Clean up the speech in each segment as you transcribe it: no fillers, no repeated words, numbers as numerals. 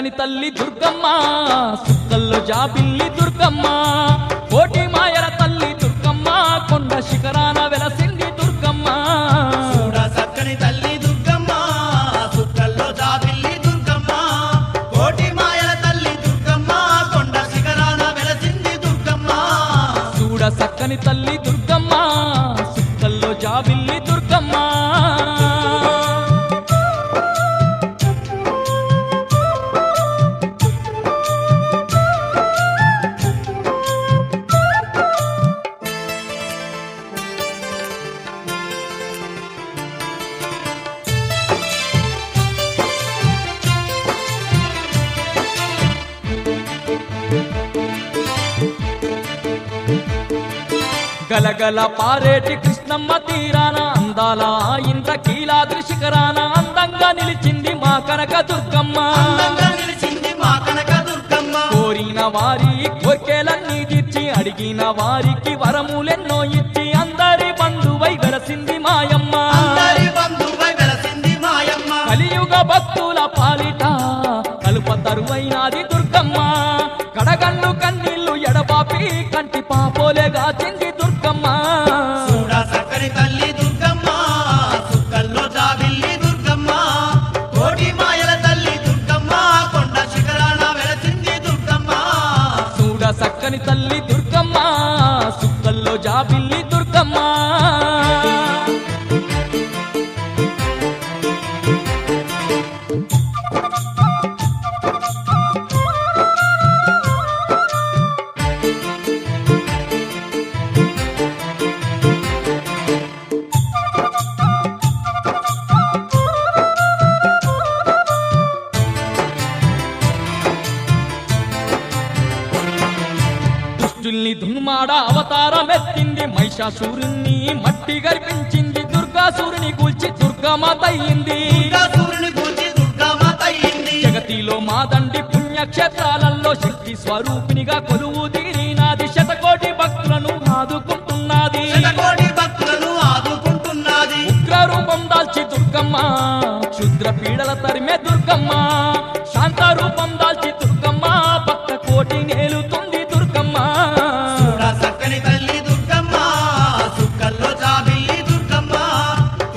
చక్కని తల్లి దుర్గమ్మ సుక్కల్లో జాబిల్లి దుర్గమ్మ కోటి మాయల తల్లి దుర్గమ్మ కొండ శిఖరాన వెలసింది దుర్గమ్మ చూడ చక్కని తల్లి దుర్గమ్మ సుక్కల్లో జాబిల్లి దుర్గమ్మ కోటి మాయల తల్లి దుర్గమ్మ కొండ శిఖరాన వెలసింది దుర్గమ్మ చూడ చక్కని తల్లి దుర్గమ్మ సుక్కల్లో జాబిల్లి దుర్గమ్మ గలగల పారేటి కృష్ణమ్మ తీరాన అందాల ఇంద్రకీలాద్రి శిఖరాన అందంగా నిలిచింది మా కనక దుర్గమ్మ అందంగా నిలిచింది మా కనక దుర్గమ్మ కోరిన వారి కోర్కెలన్నీ తీర్చి అడిగిన వారికి వరములెన్నో ఇచ్చి అందరి బంధువై వెలసింది మాయమ్మ అందరి బంధువై వెలసింది మాయమ్మ కలియుగ భక్తుల పాలిట కలుప తరువైనాది దుర్గమ్మ కడగండ్లు కన్నీళ్లు ఎడబాపి కంటి పాపోలే గాచింది దుర్గమ్మ చూడ చక్కని తల్లి దుర్గమ్మ సుక్కల్లో జాబిల్లి దుర్గమ్మ కోటి మాయల తల్లి దుర్గమ్మ కొండ శిఖరాన వెలసింది దుర్గమ్మ చూడ చక్కని తల్లి దుర్గమ్మ సుక్కల్లో జాబిల్లి దుర్గమ్మ దుష్టుల్ని దున్మాడ అవతారమెత్తింది మహిషాసురుణ్ణి మట్టి గర్పించింది దుర్గాసురుని కూల్చి దుర్గామాత అయింది సూర్యుని పూజి దుర్గామాత అయింది జగతిలో మాదండి పుణ్యక్షేత్రాలలో శక్తి స్వరూపినిగా కొలువు తీరినాది శతకోటి భక్తులను ఆదుకుంటున్నది శతకోటి భక్తులను ఆదుకుంటున్నది ఉగ్ర రూపం దాల్చి దుర్గమ్మ క్షుద్ర పీడల తరిమే దుర్గమ్మ శాంత రూపం దాల్చి దుర్గమ్మ భక్త కోటి నేలుతుంది దుర్గమ్మ చూడ చక్కని తల్లి దుర్గమ్మ సుక్కల్లో జాబిల్లి దుర్గమ్మ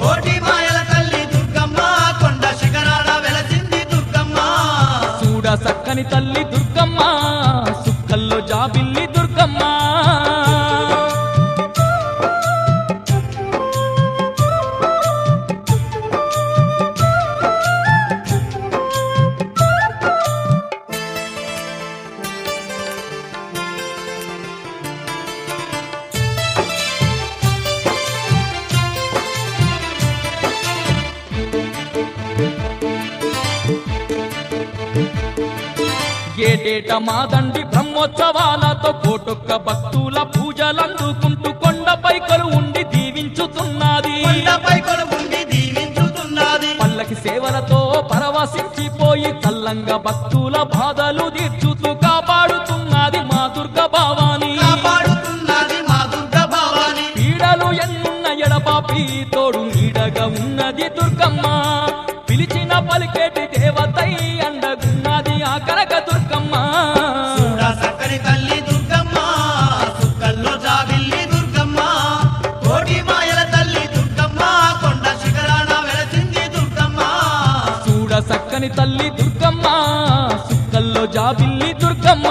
కోటి మాయల తల్లి దుర్గమ్మ కొండ శిఖరాన వెలసింది దుర్గమ్మ చూడ చక్కని తల్లి దుర్గమ్మ సుక్కల్లో జాబిల్లి దుర్గమ్మ ఏటేట మాదండి బ్రహ్మోత్సవాలతో కోటొక్క భక్తుల పూజలందుకుంటూ కొండపై కొలువుండి దీవించుతున్నది కొండపై కొలువుండి దీవించుతున్నది పల్లకి సేవలతో పరవశించిపోయి చల్లంగా భక్తుల బాధలు తీర్చుతూ కాపాడుతున్నది మా దుర్గ భవాని కాపాడుతున్నది మా దుర్గ భవాని పీడలు ఎన్నున్న ఎడబాపి తోడు నీడగా ఉన్నది దుర్గమ్మ పిలిచిన పలికేటి దేవతై అండగున్నది ఆ కనక దుర్గమ్మ చూడ చక్కని తల్లి దుర్గమ్మ సుక్కల్లో జాబిల్లి దుర్గమ్మ కోటి మాయల తల్లి దుర్గమ్మ కొండ శిఖరాన వెలసింది దుర్గమ్మ చూడ చక్కని తల్లి దుర్గమ్మ సుక్కల్లో జాబిల్లి దుర్గమ్మ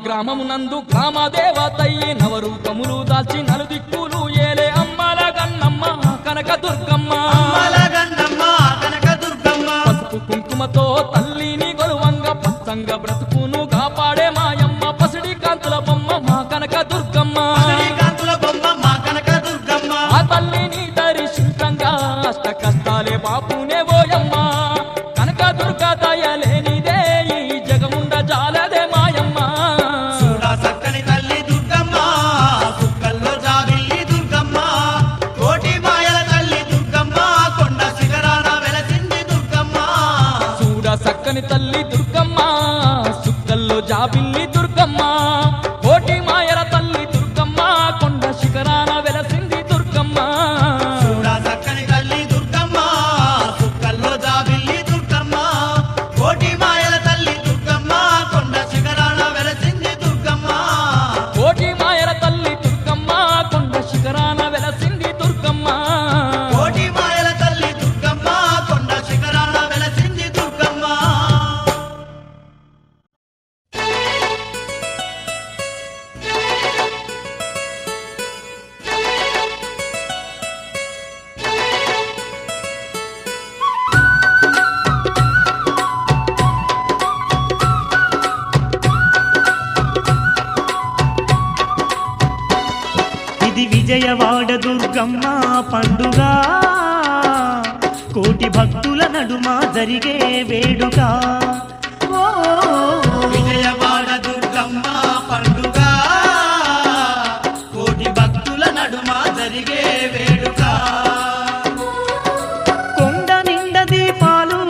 గ్రామమునందు గ్రామ దేవతయ్యి నవరూపములు దాల్చి నలుదిక్కులు ఏలే అమ్మల గన్నమ్మ కనక దుర్గమ్మ అమ్మలగన్నమ్మ కనక దుర్గమ్మ పసుపు కుంకుమతో తల్లిని గొలువంగ పచ్చంగ బ్రతుకును కాపాడే మాయమ్మ పసిడి కాంతుల బొమ్మ మా కనక దుర్గమ్మ శ్రీకాంతుల బొమ్మ మా కనక దుర్గమ్మ ఆ తల్లిని దర్శించంగా అష్ట కష్టాలే బాపునే ఓయమ్మ కనక దుర్గ దయలేనిదే ఈ జగముండ జాలదే మాయమ్మ చూడ చక్కని తల్లి ఇది విజయవాడ దుర్గమ్మ పండుగ కోటి భక్తుల నడుమ జరిగే వేడుక ఓ విజయవాడ దుర్గమ్మ పండుగ కోటి భక్తుల నడుమ జరిగే వేడుక కొండ నిండ దీపాలు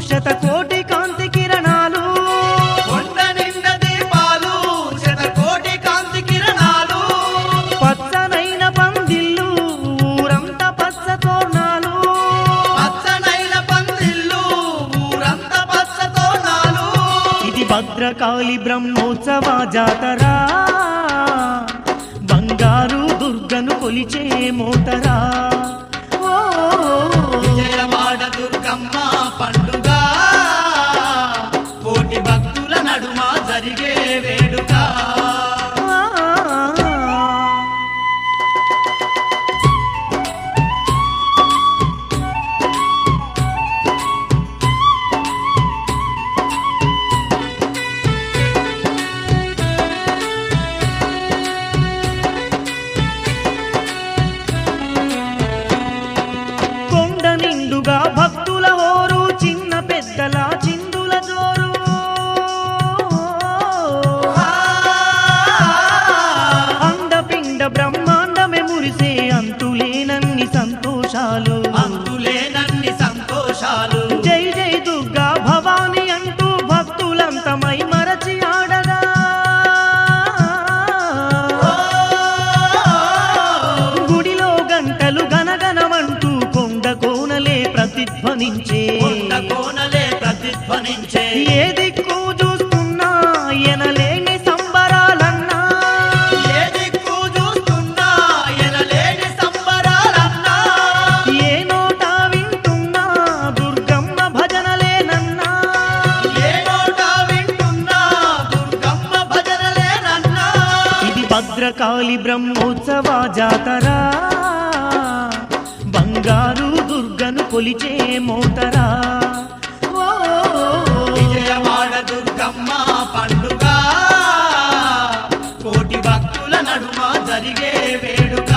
శతకోటి కాంతి కిరణాలు కొండ నిండ దీపాలు శతకోటి కాంతి కిరణాలు పచ్చనైన పందిళ్ళు ఊరంతా పచ్చ తోరణాలు పచ్చనైన పందిళ్ళు ఊరంతా పచ్చ తోరణాలు ఇది భద్రకాళి బ్రహ్మోత్సవ జాతర బంగారు దుర్గను కొలిచే మోతరా ఓ విజయవాడ దుర్గమ్మ పండుగ కోటి భక్తుల నడుమ జరిగే వేడుక కొండ నిండుగా భక్తుల హోరు చిన్న పెద్దల చిందుల జోరు అండపిండ బ్రహ్మాండమే మురిసే అంతులేనన్ని సంతోషాలు అంతులేనన్ని సంతోషాలు జై జై దుర్గా భవాని అంటూ భక్తులంతమై మరచి ఆడగా గుడిలో గంటలు గనగనమంటూ కొండ కోనలే ప్రతిధ్వనించే కొండ కోనలే ప్రతిధ్వనించే ఏ దిక్కు చూస్తున్నా ఎనలేని సంబరాలన్నా ఏ దిక్కు చూస్తున్నా ఎనలేని సంబరాలన్నా ఏ నోట వింటున్నా దుర్గమ్మ భజనలేనన్నా ఏ నోట వింటున్నా దుర్గమ్మ భజనలేనన్నా ఇది భద్రకాళి బ్రహ్మోత్సవ జాతర బంగారు దుర్గను కొలిచే మోతరా ఓ విజయవాడ దుర్గమ్మ పండుగ కోటి భక్తుల నడుమ జరిగే వేడుక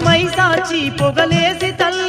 మైసాచి పొగలేసి తల్ల